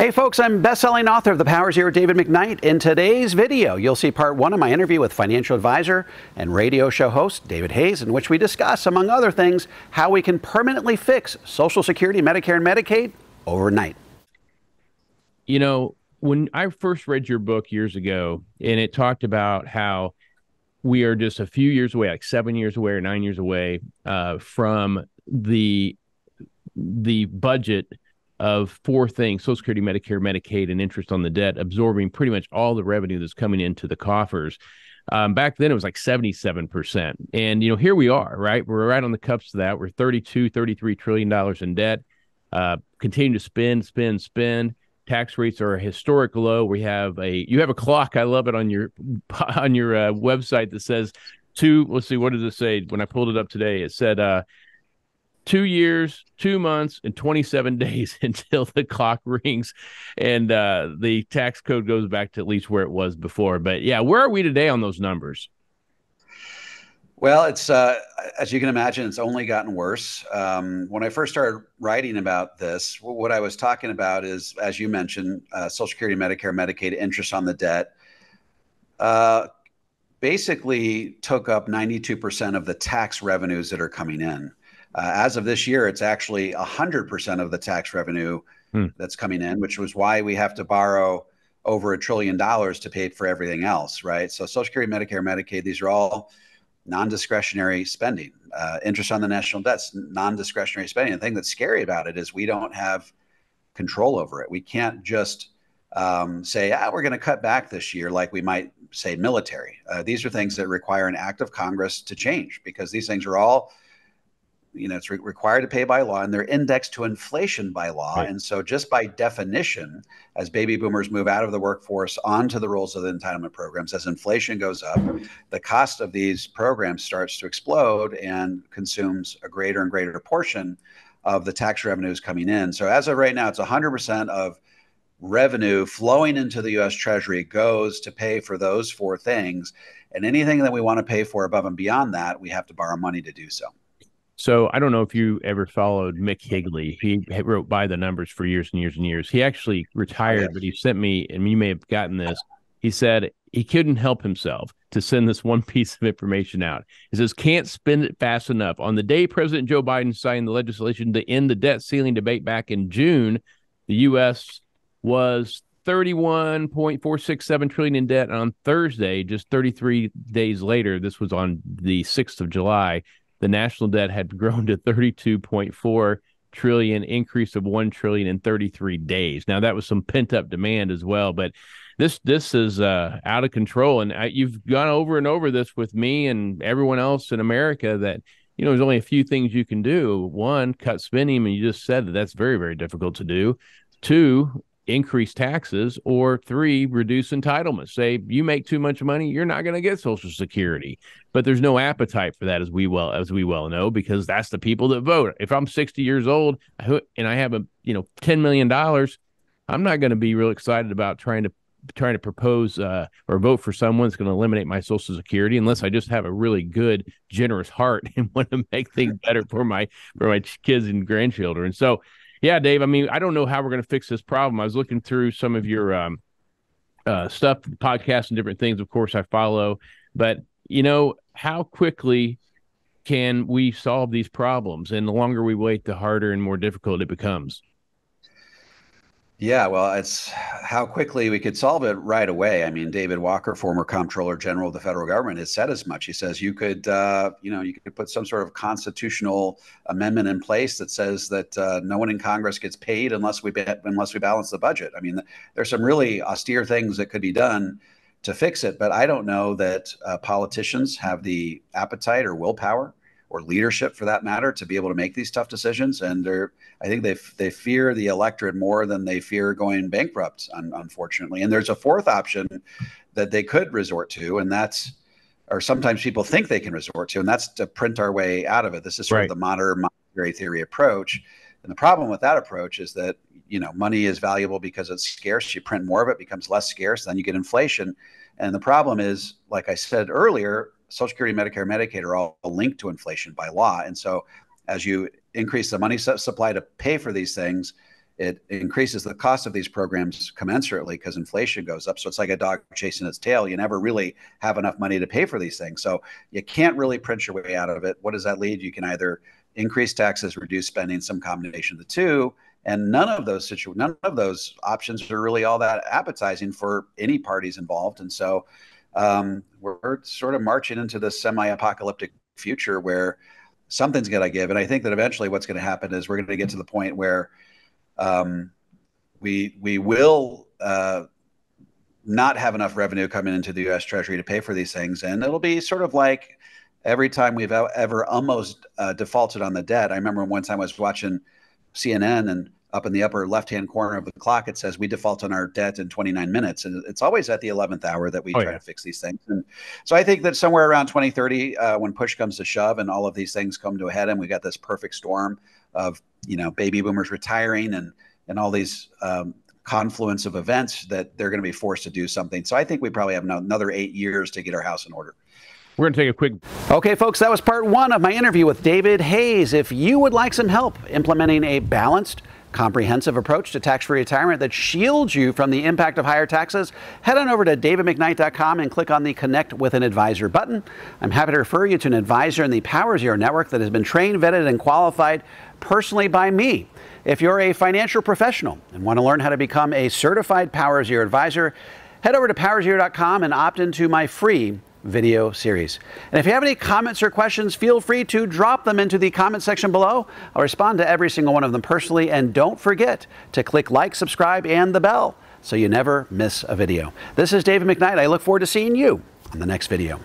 Hey folks, I'm best-selling author of The Power is Here, David McKnight. In today's video, you'll see part one of my interview with financial advisor and radio show host David Hayes, in which we discuss, among other things, how we can permanently fix Social Security, Medicare, and Medicaid overnight. You know, when I first read your book years ago, and it talked about how we are just a few years away, like 7 years away or 9 years away from the budget of four things: Social Security, Medicare, Medicaid, and interest on the debt, absorbing pretty much all the revenue that's coming into the coffers. Back then, it was like 77%. And, here we are, right? We're right on the cusp of that. We're $33 trillion in debt, continue to spend. Tax rates are a historic low. You have a clock. I love it on your website that says let's see, what does it say? When I pulled it up today, it said 2 years, 2 months, and 27 days until the clock rings, and the tax code goes back to at least where it was before. But yeah, where are we today on those numbers? Well, it's as you can imagine, it's only gotten worse. When I first started writing about this, what I was talking about is, as you mentioned, Social Security, Medicare, Medicaid, interest on the debt, basically took up 92% of the tax revenues that are coming in. As of this year, it's actually 100% of the tax revenue that's coming in, which was why we have to borrow over $1 trillion to pay for everything else, right? So Social Security, Medicare, Medicaid, these are all non-discretionary spending. Interest on the national debt's non-discretionary spending. The thing that's scary about it is we don't have control over it. We can't just say, we're going to cut back this year like we might say military. These are things that require an act of Congress to change, because these things are all, it's required to pay by law, and they're indexed to inflation by law. Right. And so just by definition, as baby boomers move out of the workforce onto the rolls of the entitlement programs, as inflation goes up, the cost of these programs starts to explode and consumes a greater and greater portion of the tax revenues coming in. So as of right now, it's 100% of revenue flowing into the U.S. Treasury goes to pay for those four things. And anything that we want to pay for above and beyond that, we have to borrow money to do so. So I don't know if you ever followed Mick Higley. He wrote By the Numbers for years and years and years. He actually retired, but he sent me, and you may have gotten this. He said he couldn't help himself to send this one piece of information out. He says, can't spend it fast enough. On the day President Joe Biden signed the legislation to end the debt ceiling debate back in June, the U.S. was $31.467 trillion in debt. And on Thursday, just 33 days later, this was on the 6th of July, the national debt had grown to $32.4 trillion, increase of $1 trillion in 33 days. Now, that was some pent-up demand as well, but this is out of control. And you've gone over and over this with me and everyone else in America that, there's only a few things you can do. One, cut spending, and you just said that that's very, very difficult to do. Two, increase taxes, or three, reduce entitlements. Say you make too much money, you're not going to get Social Security. But there's no appetite for that, as we well know, because that's the people that vote. If I'm 60 years old and I have $10 million, I'm not going to be real excited about trying to propose or vote for someone that's going to eliminate my Social Security, unless I just have a really good, generous heart and want to make things better for my kids and grandchildren. So yeah, Dave, I don't know how we're going to fix this problem. I was looking through some of your stuff, podcasts and different things. Of course, I follow. But, how quickly can we solve these problems? And the longer we wait, the harder and more difficult it becomes. Yeah, well, it's how quickly we could solve it right away. David Walker, former Comptroller General of the federal government, has said as much. He says you could put some sort of constitutional amendment in place that says that no one in Congress gets paid unless we balance the budget. There's some really austere things that could be done to fix it, but I don't know that politicians have the appetite or willpower, or leadership for that matter, to be able to make these tough decisions. And I think they fear the electorate more than they fear going bankrupt, unfortunately. And there's a fourth option that they could resort to, and that's, or sometimes people think they can resort to, and that's to print our way out of it. This is sort of the modern monetary theory approach. And the problem with that approach is that, money is valuable because it's scarce. You print more of it, becomes less scarce, then you get inflation. And the problem is, like I said earlier, Social Security, Medicare, Medicaid are all linked to inflation by law. And so as you increase the money supply to pay for these things, it increases the cost of these programs commensurately because inflation goes up. So it's like a dog chasing its tail. You never really have enough money to pay for these things. So you can't really print your way out of it. What does that lead? You can either increase taxes, reduce spending, some combination of the two. And none of those options are really all that appetizing for any parties involved. And so we're sort of marching into this semi-apocalyptic future where something's going to give. And I think that eventually what's going to happen is we're going to get to the point where we will not have enough revenue coming into the U.S. Treasury to pay for these things. And it'll be sort of like every time we've ever almost defaulted on the debt. I remember one time I was watching CNN, and up in the upper left-hand corner of the clock, it says we default on our debt in 29 minutes. And it's always at the 11th hour that we try to fix these things. And so I think that somewhere around 2030, when push comes to shove and all of these things come to a head, and we got this perfect storm of, baby boomers retiring and all these confluence of events, that they're going to be forced to do something. So I think we probably have another 8 years to get our house in order. We're going to take a quick... Okay, folks, that was part one of my interview with David Hayes. If you would like some help implementing a balanced, comprehensive approach to tax-free retirement that shields you from the impact of higher taxes, head on over to davidmcknight.com and click on the Connect with an Advisor button. I'm happy to refer you to an advisor in the Power Zero network that has been trained, vetted, and qualified personally by me. If you're a financial professional and want to learn how to become a certified Power Zero advisor, head over to powerzero.com and opt into my free video series. And if you have any comments or questions, feel free to drop them into the comment section below. I'll respond to every single one of them personally. And don't forget to click like, subscribe, and the bell so you never miss a video. This is David McKnight. I look forward to seeing you on the next video.